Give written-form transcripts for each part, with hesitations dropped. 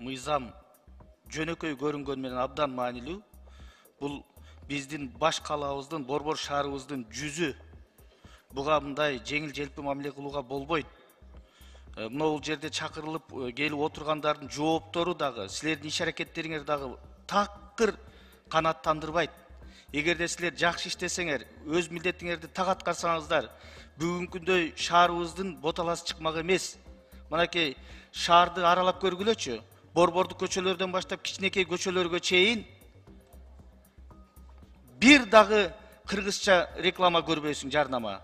мыйзам жөнөкөй көрүнгөн менен абдан маанилүү. Бул биздин баш калаабыздын, Борбор шаарыбыздын жүзү. Буга мындай жеңил желпи мамиле кылууга болбойт. Бул жерде чакырылып келип отургандардын жооптору дагы, силердин иш аракеттериңер дагы такыр канааттандырбайт. Эгерде силер жакшы иштесеңер, өз милдетиңерди так аткарсаңыздар, бүгүнкүндөй шаарыбыздын боталасы чыкмак эмес. Мынакей шаарды аралап көргүлөчү. Борбордук көчөлөрдөн баштап кичинекей көчөлөргө чейин бир дагы кыргызча реклама көрбөйсүң, жарнама.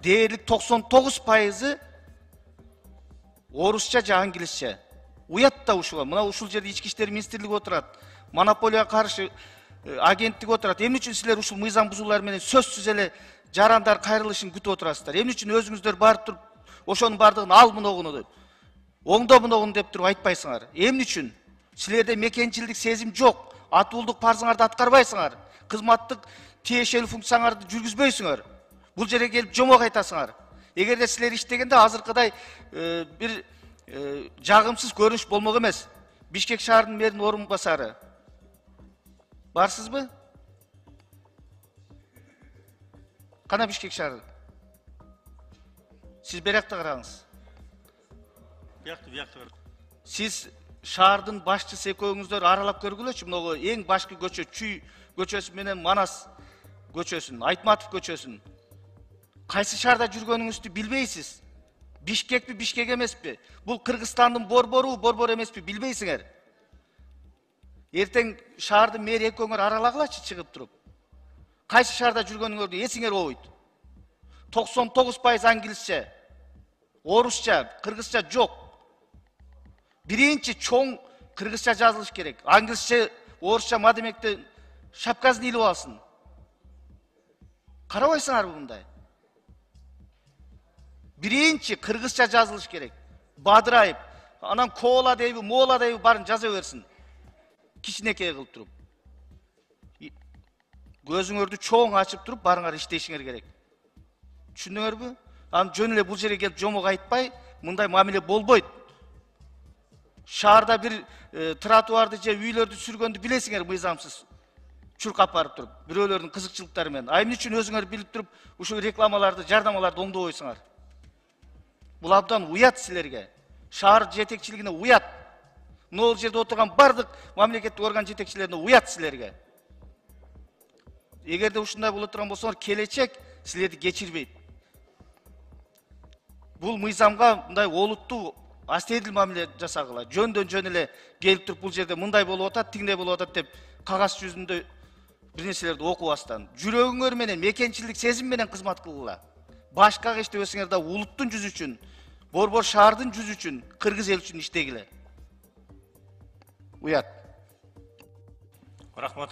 Дээрлик 99% орусча же англисче. Уят да ушуга. Мына ушул жерде ички иштер министрлиги отурат. Монополияга каршы агенттик отурат. Эмне үчүн силер ушул мыйзам бузуулар менен сөзсүз эле жарандар кайрылышын күтүп отурасыздар? Эмне үчүн өзүңүздөр барып туруп ошонун бардыгын ал мыногуну деп, оңдо мыногуну деп туруп айтпайсыңар? Эмне үчүн? Силерде мекенчилдик сезим жок. Атуулдук парзыңарды аткарбайсыңар. Кызматтык тиешелүү функцияңарды жүргүзбөйсүңөр. Бул жерге келип жомок айтасыңар. Эгерде силер иштегенде азыркыдай бир жагымсыз көрүнүш болмок эмес. Бишкек шаарынын мэринин орун басары. Барсызбы? Кана Бишкек шаары? Сиз беракта караңыз. Биякта. Сиз шаардын башчысы экөөңүздөр аралап көргүлөчү. Могу эң башкы көчө, Чүй көчөсү менен Манас көчөсүн, Айтматов көчөсүн. Кайсы шаарда жүргөнүңүздү билбейсиз. Бишкекпи, Бишкек эмеспи? Бул Кыргызстандын борбору, борбор эмеспи, билбейсиңер. Эртең шаардын мэри экөөңөр аралагылачы чыгып туруп. Кайсы шаарда жүргөнүңөрдү эсиңер болбойт. 99% англисче, орусча, кыргызча жок. Биринчи чоң кыргызча жазылыш керек. Англисче, орусча мадемекте шапкасын илип алсын. Карабайсыңарбы мындай? Биринчи кыргызча жазылыш керек. Бадырайып, анан кола дейби, мола дейби барын жаза берсин. Кичинекей кылып туруп. Көзүңөрдү чоң ачып туруп барыңар иштешиңер керек. Түшүндүңөрбү? Анан жөн эле бул жерге келип жомок айтпай, мындай мамиле болбойт. Шаарда бир тротуарды же үйлөрдү сүргөндү билесиңер мыйзамсыз. Чуркап барып туруп, бирөөлөрдүн кызыкчылыктары менен. Эмне үчүн өзүңөр билип туруп, ушул рекламаларды, жарнамаларды оңдобойсуңар? Бул абдан уят силерге. Шаар жетекчилигине уят. Могул жерде отурган бардык мамлекеттик орган жетекчилерине уят силерге. Эгерде ушундай боло турган болсоңор, келечек силерди кечирбейт. Бул мыйзамга мындай олуттуу астедил мамиле жасагыла. Жөндөн эле келип туруп бул жерде мындай болуп атат, тиңдей болуп атат деп кагаз жүзүндө бир нерселерди окубастан, жүрөгүңөр менен, мекенчилдик сезим менен кызмат кылгыла. Башкага иштебесиңер да улуттун жүзү үчүн, Борбор шаардын жүзү үчүн, кыргыз эл үчүн иштегиле. Уят. Рахмат.